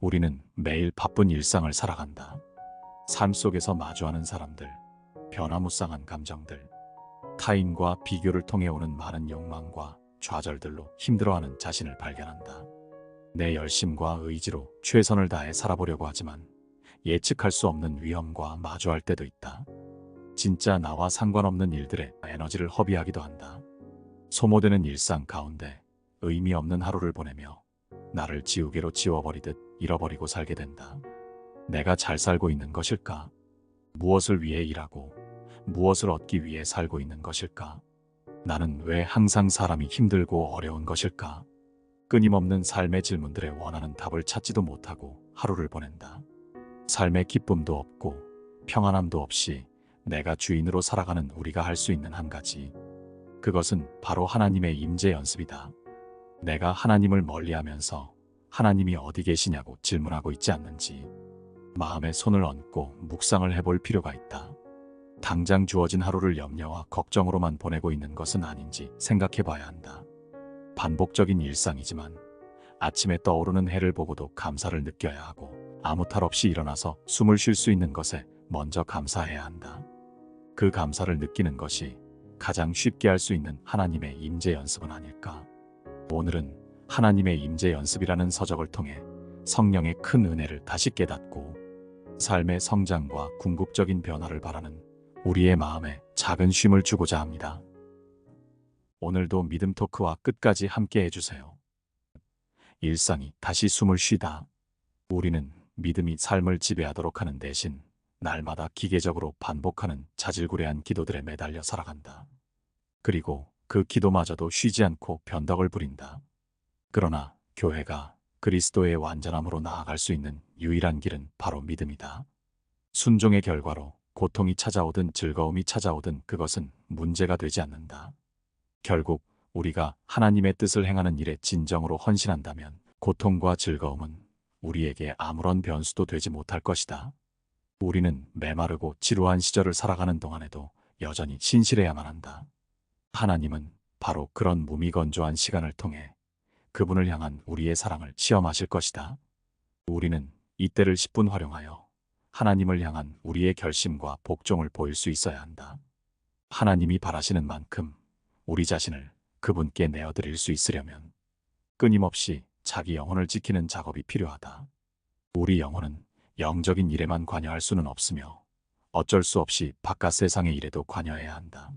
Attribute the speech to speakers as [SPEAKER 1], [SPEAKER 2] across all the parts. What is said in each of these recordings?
[SPEAKER 1] 우리는 매일 바쁜 일상을 살아간다. 삶 속에서 마주하는 사람들, 변화무쌍한 감정들, 타인과 비교를 통해 오는 많은 욕망과 좌절들로 힘들어하는 자신을 발견한다. 내 열심과 의지로 최선을 다해 살아보려고 하지만 예측할 수 없는 위험과 마주할 때도 있다. 진짜 나와 상관없는 일들에 에너지를 허비하기도 한다. 소모되는 일상 가운데 의미 없는 하루를 보내며 나를 지우개로 지워버리듯 잃어버리고 살게 된다. 내가 잘 살고 있는 것일까? 무엇을 위해 일하고 무엇을 얻기 위해 살고 있는 것일까? 나는 왜 항상 사람이 힘들고 어려운 것일까? 끊임없는 삶의 질문들에 원하는 답을 찾지도 못하고 하루를 보낸다. 삶의 기쁨도 없고 평안함도 없이 내가 주인으로 살아가는 우리가 할 수 있는 한 가지. 그것은 바로 하나님의 임재 연습이다. 내가 하나님을 멀리하면서 하나님이 어디 계시냐고 질문하고 있지 않는지 마음에 손을 얹고 묵상을 해볼 필요가 있다. 당장 주어진 하루를 염려와 걱정으로만 보내고 있는 것은 아닌지 생각해 봐야 한다. 반복적인 일상이지만 아침에 떠오르는 해를 보고도 감사를 느껴야 하고 아무 탈 없이 일어나서 숨을 쉴 수 있는 것에 먼저 감사해야 한다. 그 감사를 느끼는 것이 가장 쉽게 할 수 있는 하나님의 임재 연습은 아닐까. 오늘은 하나님의 임재 연습이라는 서적을 통해 성령의 큰 은혜를 다시 깨닫고 삶의 성장과 궁극적인 변화를 바라는 우리의 마음에 작은 쉼을 주고자 합니다. 오늘도 믿음 토크와 끝까지 함께 해주세요. 일상이 다시 숨을 쉬다. 우리는 믿음이 삶을 지배하도록 하는 대신 날마다 기계적으로 반복하는 자질구레한 기도들에 매달려 살아간다. 그리고 그 기도마저도 쉬지 않고 변덕을 부린다. 그러나 교회가 그리스도의 완전함으로 나아갈 수 있는 유일한 길은 바로 믿음이다. 순종의 결과로 고통이 찾아오든 즐거움이 찾아오든 그것은 문제가 되지 않는다. 결국 우리가 하나님의 뜻을 행하는 일에 진정으로 헌신한다면 고통과 즐거움은 우리에게 아무런 변수도 되지 못할 것이다. 우리는 메마르고 지루한 시절을 살아가는 동안에도 여전히 신실해야만 한다. 하나님은 바로 그런 무미건조한 시간을 통해 그분을 향한 우리의 사랑을 시험하실 것이다. 우리는 이때를 10분 활용하여 하나님을 향한 우리의 결심과 복종을 보일 수 있어야 한다. 하나님이 바라시는 만큼 우리 자신을 그분께 내어드릴 수 있으려면 끊임없이 자기 영혼을 지키는 작업이 필요하다. 우리 영혼은 영적인 일에만 관여할 수는 없으며 어쩔 수 없이 바깥 세상의 일에도 관여해야 한다.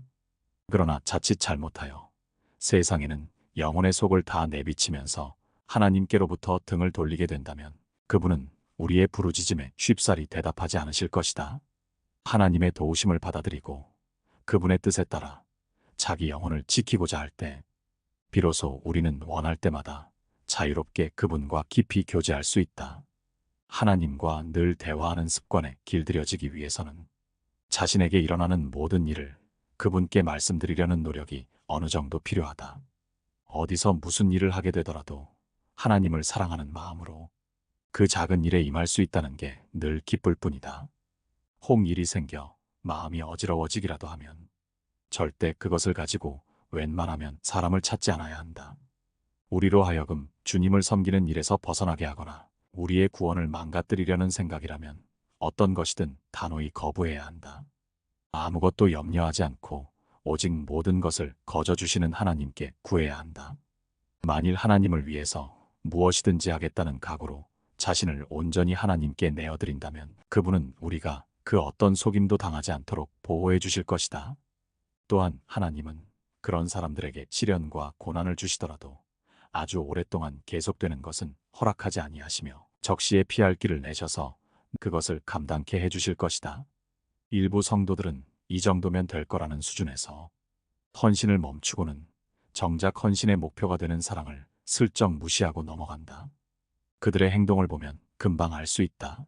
[SPEAKER 1] 그러나 자칫 잘못하여 세상에는 영혼의 속을 다 내비치면서 하나님께로부터 등을 돌리게 된다면 그분은 우리의 부르짖음에 쉽사리 대답하지 않으실 것이다. 하나님의 도우심을 받아들이고 그분의 뜻에 따라 자기 영혼을 지키고자 할 때 비로소 우리는 원할 때마다 자유롭게 그분과 깊이 교제할 수 있다. 하나님과 늘 대화하는 습관에 길들여지기 위해서는 자신에게 일어나는 모든 일을 그분께 말씀드리려는 노력이 어느 정도 필요하다. 어디서 무슨 일을 하게 되더라도 하나님을 사랑하는 마음으로 그 작은 일에 임할 수 있다는 게 늘 기쁠 뿐이다. 혹 일이 생겨 마음이 어지러워지기라도 하면 절대 그것을 가지고 웬만하면 사람을 찾지 않아야 한다. 우리로 하여금 주님을 섬기는 일에서 벗어나게 하거나 우리의 구원을 망가뜨리려는 생각이라면 어떤 것이든 단호히 거부해야 한다. 아무것도 염려하지 않고 오직 모든 것을 거저주시는 하나님께 구해야 한다. 만일 하나님을 위해서 무엇이든지 하겠다는 각오로 자신을 온전히 하나님께 내어드린다면 그분은 우리가 그 어떤 속임도 당하지 않도록 보호해 주실 것이다. 또한 하나님은 그런 사람들에게 시련과 고난을 주시더라도 아주 오랫동안 계속되는 것은 허락하지 아니하시며 적시에 피할 길을 내셔서 그것을 감당케 해주실 것이다. 일부 성도들은 이 정도면 될 거라는 수준에서 헌신을 멈추고는 정작 헌신의 목표가 되는 사랑을 슬쩍 무시하고 넘어간다. 그들의 행동을 보면 금방 알 수 있다.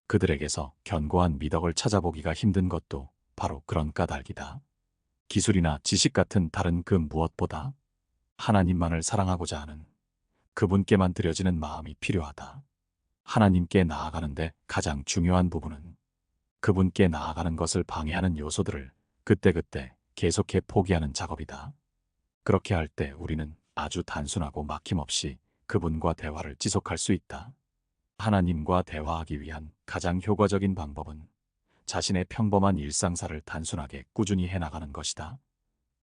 [SPEAKER 1] 그들에게서 견고한 미덕을 찾아보기가 힘든 것도 바로 그런 까닭이다. 기술이나 지식 같은 다른 그 무엇보다 하나님만을 사랑하고자 하는 그분께만 드려지는 마음이 필요하다. 하나님께 나아가는데 가장 중요한 부분은 그분께 나아가는 것을 방해하는 요소들을 그때그때 계속해 포기하는 작업이다. 그렇게 할 때 우리는 아주 단순하고 막힘없이 그분과 대화를 지속할 수 있다. 하나님과 대화하기 위한 가장 효과적인 방법은 자신의 평범한 일상사를 단순하게 꾸준히 해나가는 것이다.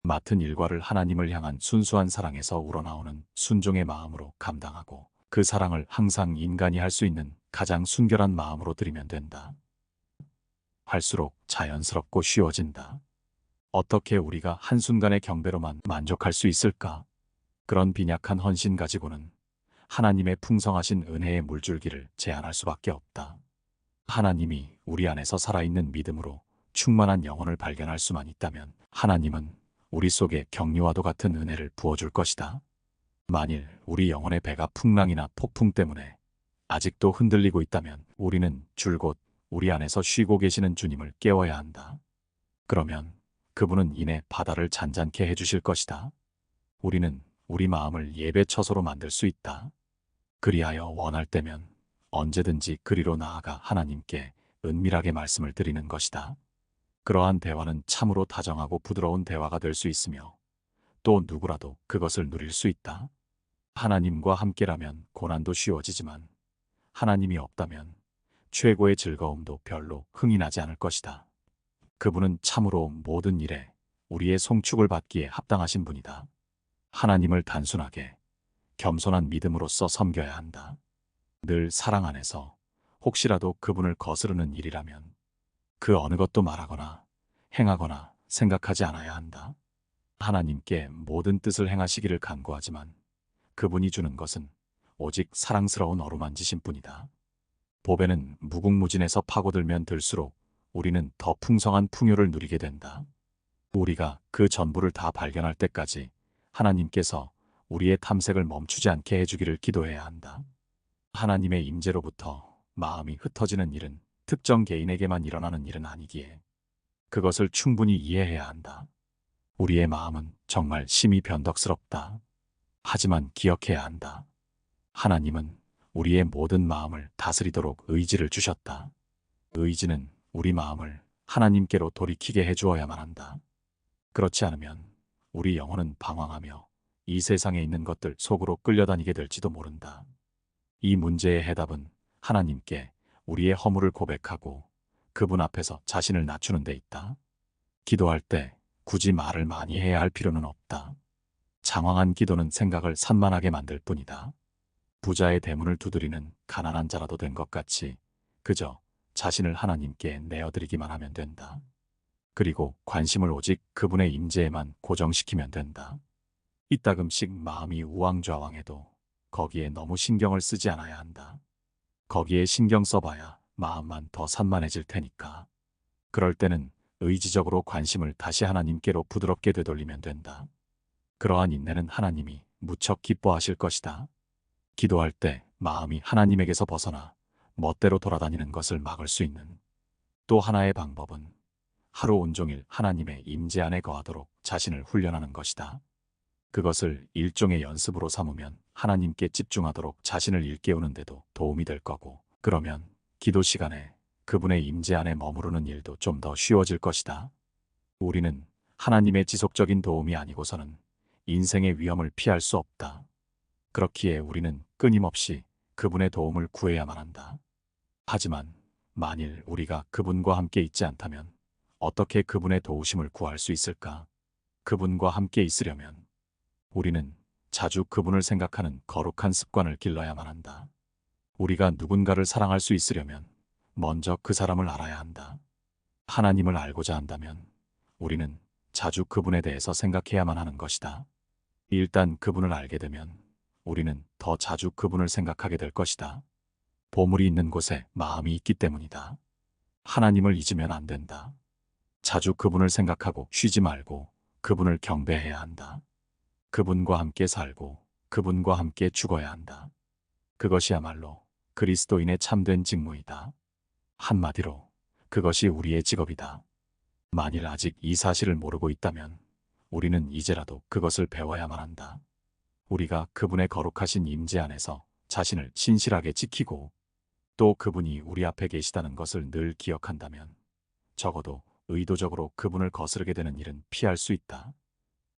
[SPEAKER 1] 맡은 일과를 하나님을 향한 순수한 사랑에서 우러나오는 순종의 마음으로 감당하고 그 사랑을 항상 인간이 할 수 있는 가장 순결한 마음으로 드리면 된다. 할수록 자연스럽고 쉬워진다. 어떻게 우리가 한순간의 경배로만 만족할 수 있을까? 그런 빈약한 헌신 가지고는 하나님의 풍성하신 은혜의 물줄기를 제한할 수밖에 없다. 하나님이 우리 안에서 살아있는 믿음으로 충만한 영혼을 발견할 수만 있다면 하나님은 우리 속에 격려와도 같은 은혜를 부어줄 것이다. 만일 우리 영혼의 배가 풍랑이나 폭풍 때문에 아직도 흔들리고 있다면 우리는 줄곧 우리 안에서 쉬고 계시는 주님을 깨워야 한다. 그러면 그분은 이내 바다를 잔잔케 해주실 것이다. 우리는 우리 마음을 예배 처소로 만들 수 있다. 그리하여 원할 때면 언제든지 그리로 나아가 하나님께 은밀하게 말씀을 드리는 것이다. 그러한 대화는 참으로 다정하고 부드러운 대화가 될 수 있으며 또 누구라도 그것을 누릴 수 있다. 하나님과 함께라면 고난도 쉬워지지만 하나님이 없다면 최고의 즐거움도 별로 흥이 나지 않을 것이다. 그분은 참으로 모든 일에 우리의 송축을 받기에 합당하신 분이다. 하나님을 단순하게 겸손한 믿음으로써 섬겨야 한다. 늘 사랑 안에서 혹시라도 그분을 거스르는 일이라면 그 어느 것도 말하거나 행하거나 생각하지 않아야 한다. 하나님께 모든 뜻을 행하시기를 간구하지만 그분이 주는 것은 오직 사랑스러운 어루만지신 뿐이다. 보배는 무궁무진해서 파고들면 들수록 우리는 더 풍성한 풍요를 누리게 된다. 우리가 그 전부를 다 발견할 때까지 하나님께서 우리의 탐색을 멈추지 않게 해주기를 기도해야 한다. 하나님의 임재로부터 마음이 흩어지는 일은 특정 개인에게만 일어나는 일은 아니기에 그것을 충분히 이해해야 한다. 우리의 마음은 정말 심히 변덕스럽다. 하지만 기억해야 한다. 하나님은 우리의 모든 마음을 다스리도록 의지를 주셨다. 의지는 우리 마음을 하나님께로 돌이키게 해주어야만 한다. 그렇지 않으면 우리 영혼은 방황하며 이 세상에 있는 것들 속으로 끌려다니게 될지도 모른다. 이 문제의 해답은 하나님께 우리의 허물을 고백하고 그분 앞에서 자신을 낮추는 데 있다. 기도할 때 굳이 말을 많이 해야 할 필요는 없다. 장황한 기도는 생각을 산만하게 만들 뿐이다. 부자의 대문을 두드리는 가난한 자라도 된 것 같이 그저 자신을 하나님께 내어드리기만 하면 된다. 그리고 관심을 오직 그분의 임재에만 고정시키면 된다. 이따금씩 마음이 우왕좌왕해도 거기에 너무 신경을 쓰지 않아야 한다. 거기에 신경 써봐야 마음만 더 산만해질 테니까. 그럴 때는 의지적으로 관심을 다시 하나님께로 부드럽게 되돌리면 된다. 그러한 인내는 하나님이 무척 기뻐하실 것이다. 기도할 때 마음이 하나님에게서 벗어나 멋대로 돌아다니는 것을 막을 수 있는 또 하나의 방법은 하루 온종일 하나님의 임재 안에 거하도록 자신을 훈련하는 것이다. 그것을 일종의 연습으로 삼으면 하나님께 집중하도록 자신을 일깨우는데도 도움이 될 거고, 그러면 기도 시간에 그분의 임재 안에 머무르는 일도 좀 더 쉬워질 것이다. 우리는 하나님의 지속적인 도움이 아니고서는 인생의 위험을 피할 수 없다. 그렇기에 우리는 끊임없이 그분의 도움을 구해야만 한다. 하지만 만일 우리가 그분과 함께 있지 않다면 어떻게 그분의 도우심을 구할 수 있을까? 그분과 함께 있으려면 우리는 자주 그분을 생각하는 거룩한 습관을 길러야만 한다. 우리가 누군가를 사랑할 수 있으려면 먼저 그 사람을 알아야 한다. 하나님을 알고자 한다면 우리는 자주 그분에 대해서 생각해야만 하는 것이다. 일단 그분을 알게 되면 우리는 더 자주 그분을 생각하게 될 것이다. 보물이 있는 곳에 마음이 있기 때문이다. 하나님을 잊으면 안 된다. 자주 그분을 생각하고 쉬지 말고 그분을 경배해야 한다. 그분과 함께 살고 그분과 함께 죽어야 한다. 그것이야말로 그리스도인의 참된 직무이다. 한마디로 그것이 우리의 직업이다. 만일 아직 이 사실을 모르고 있다면 우리는 이제라도 그것을 배워야만 한다. 우리가 그분의 거룩하신 임재 안에서 자신을 신실하게 지키고 또 그분이 우리 앞에 계시다는 것을 늘 기억한다면 적어도 의도적으로 그분을 거스르게 되는 일은 피할 수 있다.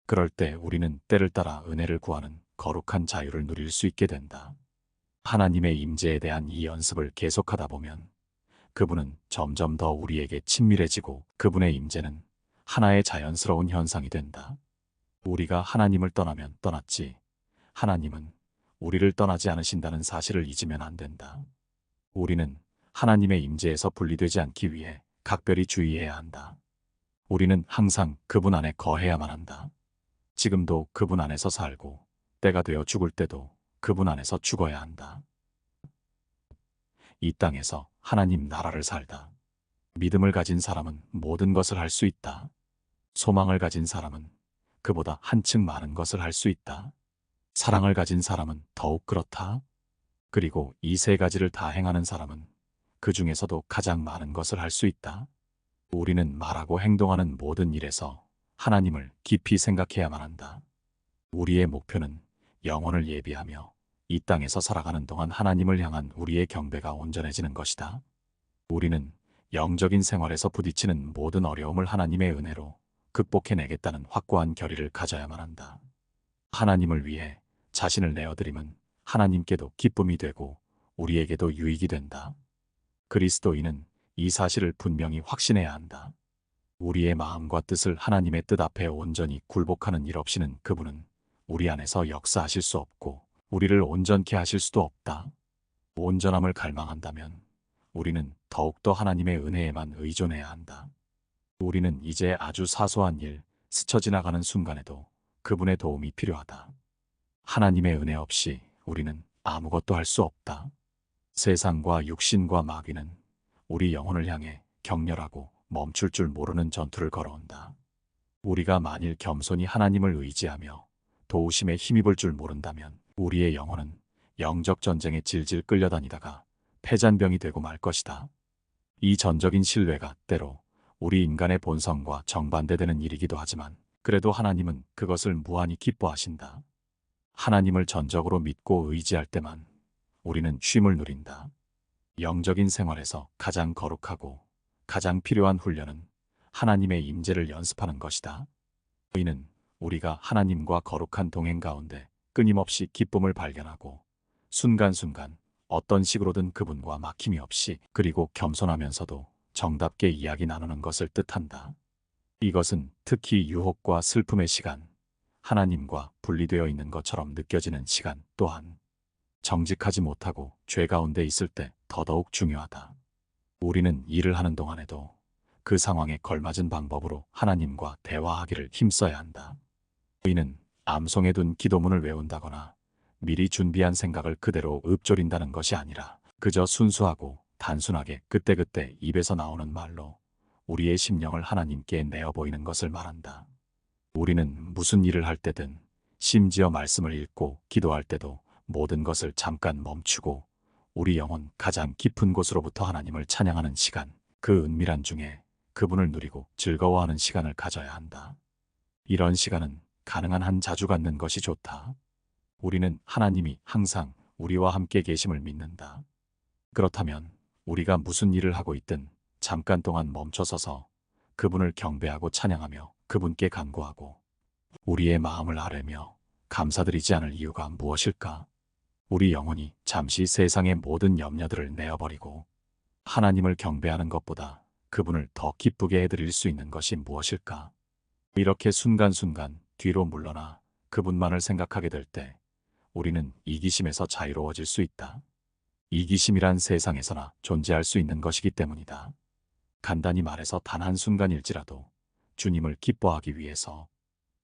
[SPEAKER 1] 그럴 때 우리는 때를 따라 은혜를 구하는 거룩한 자유를 누릴 수 있게 된다. 하나님의 임재에 대한 이 연습을 계속하다 보면 그분은 점점 더 우리에게 친밀해지고 그분의 임재는 하나의 자연스러운 현상이 된다. 우리가 하나님을 떠나면 떠났지 하나님은 우리를 떠나지 않으신다는 사실을 잊으면 안 된다. 우리는 하나님의 임재에서 분리되지 않기 위해 각별히 주의해야 한다. 우리는 항상 그분 안에 거해야만 한다. 지금도 그분 안에서 살고 때가 되어 죽을 때도 그분 안에서 죽어야 한다. 이 땅에서 하나님 나라를 살다. 믿음을 가진 사람은 모든 것을 할 수 있다. 소망을 가진 사람은 그보다 한층 많은 것을 할 수 있다. 사랑을 가진 사람은 더욱 그렇다. 그리고 이 세 가지를 다 행하는 사람은 그 중에서도 가장 많은 것을 할 수 있다. 우리는 말하고 행동하는 모든 일에서 하나님을 깊이 생각해야만 한다. 우리의 목표는 영혼을 예비하며 이 땅에서 살아가는 동안 하나님을 향한 우리의 경배가 온전해지는 것이다. 우리는 영적인 생활에서 부딪히는 모든 어려움을 하나님의 은혜로 극복해내겠다는 확고한 결의를 가져야만 한다. 하나님을 위해 자신을 내어드림은 하나님께도 기쁨이 되고 우리에게도 유익이 된다. 그리스도인은 이 사실을 분명히 확신해야 한다. 우리의 마음과 뜻을 하나님의 뜻 앞에 온전히 굴복하는 일 없이는 그분은 우리 안에서 역사하실 수 없고 우리를 온전케 하실 수도 없다. 온전함을 갈망한다면 우리는 더욱더 하나님의 은혜에만 의존해야 한다. 우리는 이제 아주 사소한 일, 스쳐 지나가는 순간에도 그분의 도움이 필요하다. 하나님의 은혜 없이 우리는 아무것도 할 수 없다. 세상과 육신과 마귀는 우리 영혼을 향해 격렬하고 멈출 줄 모르는 전투를 걸어온다. 우리가 만일 겸손히 하나님을 의지하며 도우심에 힘입을 줄 모른다면 우리의 영혼은 영적 전쟁에 질질 끌려다니다가 패잔병이 되고 말 것이다. 이 전적인 신뢰가 때로 우리 인간의 본성과 정반대되는 일이기도 하지만 그래도 하나님은 그것을 무한히 기뻐하신다. 하나님을 전적으로 믿고 의지할 때만 우리는 쉼을 누린다. 영적인 생활에서 가장 거룩하고 가장 필요한 훈련은 하나님의 임재를 연습하는 것이다. 이는 우리가 하나님과 거룩한 동행 가운데 끊임없이 기쁨을 발견하고 순간순간 어떤 식으로든 그분과 막힘이 없이 그리고 겸손하면서도 정답게 이야기 나누는 것을 뜻한다. 이것은 특히 유혹과 슬픔의 시간, 하나님과 분리되어 있는 것처럼 느껴지는 시간 또한 정직하지 못하고 죄 가운데 있을 때 더더욱 중요하다. 우리는 일을 하는 동안에도 그 상황에 걸맞은 방법으로 하나님과 대화하기를 힘써야 한다. 이는 암송해 둔 기도문을 외운다거나 미리 준비한 생각을 그대로 읊조린다는 것이 아니라 그저 순수하고 단순하게 그때그때 입에서 나오는 말로 우리의 심령을 하나님께 내어 보이는 것을 말한다. 우리는 무슨 일을 할 때든 심지어 말씀을 읽고 기도할 때도 모든 것을 잠깐 멈추고 우리 영혼 가장 깊은 곳으로부터 하나님을 찬양하는 시간, 그 은밀한 중에 그분을 누리고 즐거워하는 시간을 가져야 한다. 이런 시간은 가능한 한 자주 갖는 것이 좋다. 우리는 하나님이 항상 우리와 함께 계심을 믿는다. 그렇다면 우리가 무슨 일을 하고 있든 잠깐 동안 멈춰서서 그분을 경배하고 찬양하며 그분께 간구하고 우리의 마음을 아뢰며 감사드리지 않을 이유가 무엇일까? 우리 영혼이 잠시 세상의 모든 염려들을 내어버리고 하나님을 경배하는 것보다 그분을 더 기쁘게 해드릴 수 있는 것이 무엇일까? 이렇게 순간순간 뒤로 물러나 그분만을 생각하게 될 때 우리는 이기심에서 자유로워질 수 있다. 이기심이란 세상에서나 존재할 수 있는 것이기 때문이다. 간단히 말해서 단 한순간일지라도 주님을 기뻐하기 위해서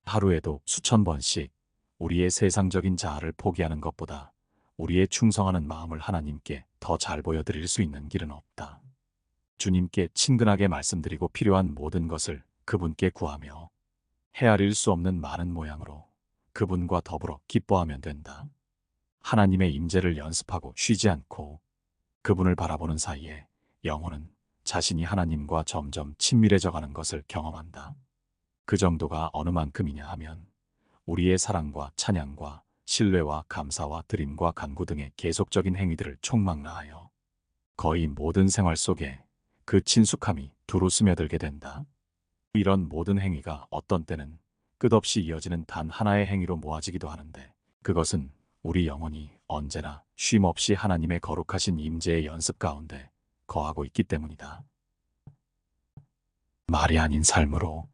[SPEAKER 1] 하루에도 수천 번씩 우리의 세상적인 자아를 포기하는 것보다 우리의 충성하는 마음을 하나님께 더 잘 보여드릴 수 있는 길은 없다. 주님께 친근하게 말씀드리고 필요한 모든 것을 그분께 구하며 헤아릴 수 없는 많은 모양으로 그분과 더불어 기뻐하면 된다. 하나님의 임재를 연습하고 쉬지 않고 그분을 바라보는 사이에 영혼은 자신이 하나님과 점점 친밀해져 가는 것을 경험한다. 그 정도가 어느 만큼이냐 하면 우리의 사랑과 찬양과 신뢰와 감사와 드림과 간구 등의 계속적인 행위들을 총망라하여 거의 모든 생활 속에 그 친숙함이 두루 스며들게 된다. 이런 모든 행위가 어떤 때는 끝없이 이어지는 단 하나의 행위로 모아지기도 하는데 그것은 우리 영혼이 언제나 쉼 없이 하나님의 거룩하신 임재의 연습 가운데 거하고 있기 때문이다. 말이 아닌 삶으로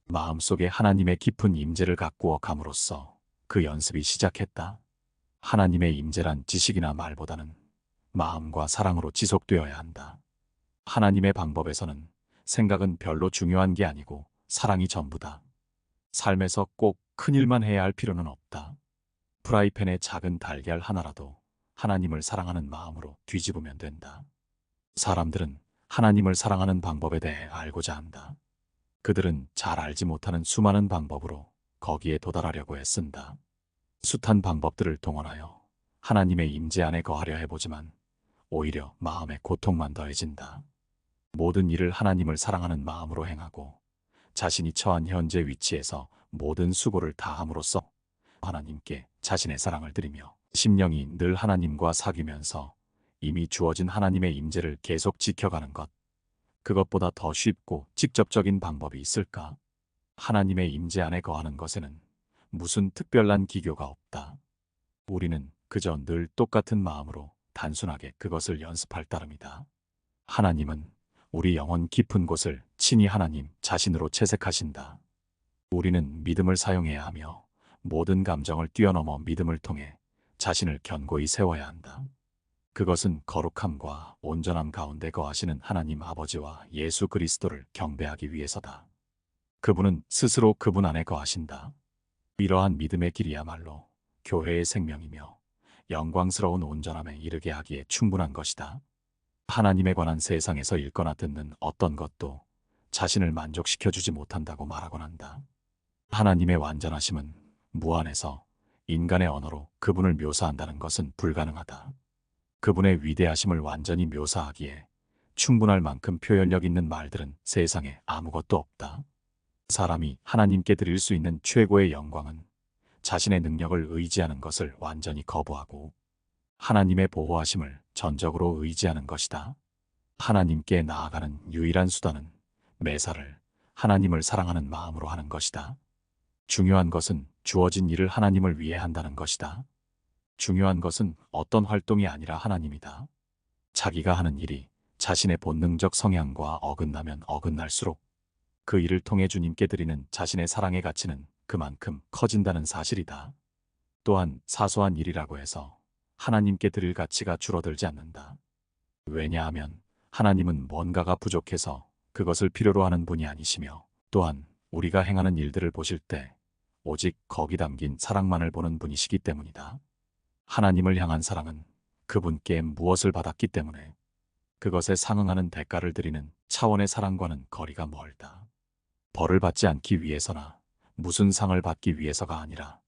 [SPEAKER 1] 마음속에 하나님의 깊은 임재를 가꾸어 감으로써 그 연습이 시작했다. 하나님의 임재란 지식이나 말보다는 마음과 사랑으로 지속되어야 한다. 하나님의 방법에서는 생각은 별로 중요한 게 아니고 사랑이 전부다. 삶에서 꼭 큰일만 해야 할 필요는 없다. 프라이팬에 작은 달걀 하나라도 하나님을 사랑하는 마음으로 뒤집으면 된다. 사람들은 하나님을 사랑하는 방법에 대해 알고자 한다. 그들은 잘 알지 못하는 수많은 방법으로 거기에 도달하려고 애쓴다. 숱한 방법들을 동원하여 하나님의 임재 안에 거하려 해보지만 오히려 마음의 고통만 더해진다. 모든 일을 하나님을 사랑하는 마음으로 행하고 자신이 처한 현재 위치에서 모든 수고를 다함으로써 하나님께 자신의 사랑을 드리며 심령이 늘 하나님과 사귀면서 이미 주어진 하나님의 임재를 계속 지켜가는 것. 그것보다 더 쉽고 직접적인 방법이 있을까? 하나님의 임재 안에 거하는 것에는 무슨 특별한 기교가 없다. 우리는 그저 늘 똑같은 마음으로 단순하게 그것을 연습할 따름이다. 하나님은 우리 영혼 깊은 곳을 친히 하나님 자신으로 채색하신다. 우리는 믿음을 사용해야 하며 모든 감정을 뛰어넘어 믿음을 통해 자신을 견고히 세워야 한다. 그것은 거룩함과 온전함 가운데 거하시는 하나님 아버지와 예수 그리스도를 경배하기 위해서다. 그분은 스스로 그분 안에 거하신다. 이러한 믿음의 길이야말로 교회의 생명이며 영광스러운 온전함에 이르게 하기에 충분한 것이다. 하나님에 관한 세상에서 읽거나 듣는 어떤 것도 자신을 만족시켜주지 못한다고 말하곤 한다. 하나님의 완전하심은 무한해서 인간의 언어로 그분을 묘사한다는 것은 불가능하다. 그분의 위대하심을 완전히 묘사하기에 충분할 만큼 표현력 있는 말들은 세상에 아무것도 없다. 사람이 하나님께 드릴 수 있는 최고의 영광은 자신의 능력을 의지하는 것을 완전히 거부하고 하나님의 보호하심을 전적으로 의지하는 것이다. 하나님께 나아가는 유일한 수단은 매사를 하나님을 사랑하는 마음으로 하는 것이다. 중요한 것은 주어진 일을 하나님을 위해 한다는 것이다. 중요한 것은 어떤 활동이 아니라 하나님이다. 자기가 하는 일이 자신의 본능적 성향과 어긋나면 어긋날수록 그 일을 통해 주님께 드리는 자신의 사랑의 가치는 그만큼 커진다는 사실이다. 또한 사소한 일이라고 해서 하나님께 드릴 가치가 줄어들지 않는다. 왜냐하면 하나님은 뭔가가 부족해서 그것을 필요로 하는 분이 아니시며 또한 우리가 행하는 일들을 보실 때 오직 거기 담긴 사랑만을 보는 분이시기 때문이다. 하나님을 향한 사랑은 그분께 무엇을 받았기 때문에 그것에 상응하는 대가를 드리는 차원의 사랑과는 거리가 멀다. 벌을 받지 않기 위해서나 무슨 상을 받기 위해서가 아니라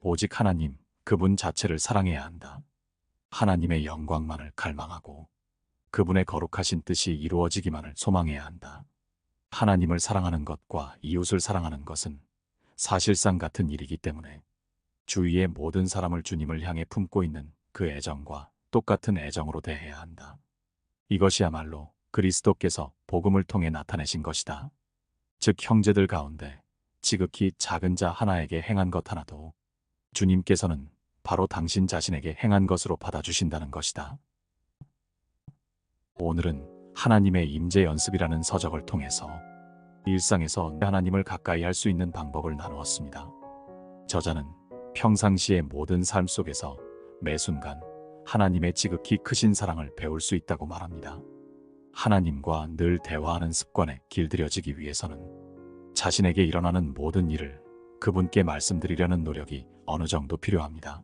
[SPEAKER 1] 오직 하나님 그분 자체를 사랑해야 한다. 하나님의 영광만을 갈망하고 그분의 거룩하신 뜻이 이루어지기만을 소망해야 한다. 하나님을 사랑하는 것과 이웃을 사랑하는 것은 사실상 같은 일이기 때문에 주위의 모든 사람을 주님을 향해 품고 있는 그 애정과 똑같은 애정으로 대해야 한다. 이것이야말로 그리스도께서 복음을 통해 나타내신 것이다. 즉 형제들 가운데 지극히 작은 자 하나에게 행한 것 하나도 주님께서는 바로 당신 자신에게 행한 것으로 받아주신다는 것이다. 오늘은 하나님의 임재 연습이라는 서적을 통해서 일상에서 하나님을 가까이 할 수 있는 방법을 나누었습니다. 저자는 평상시의 모든 삶 속에서 매 순간 하나님의 지극히 크신 사랑을 배울 수 있다고 말합니다. 하나님과 늘 대화하는 습관에 길들여지기 위해서는 자신에게 일어나는 모든 일을 그분께 말씀드리려는 노력이 어느 정도 필요합니다.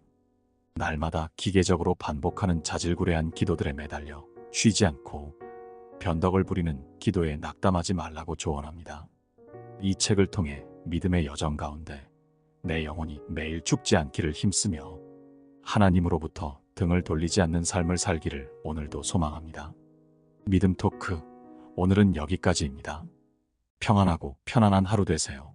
[SPEAKER 1] 날마다 기계적으로 반복하는 자질구레한 기도들에 매달려 쉬지 않고 변덕을 부리는 기도에 낙담하지 말라고 조언합니다. 이 책을 통해 믿음의 여정 가운데 내 영혼이 매일 죽지 않기를 힘쓰며 하나님으로부터 등을 돌리지 않는 삶을 살기를 오늘도 소망합니다. 믿음 토크, 오늘은 여기까지입니다. 평안하고 편안한 하루 되세요.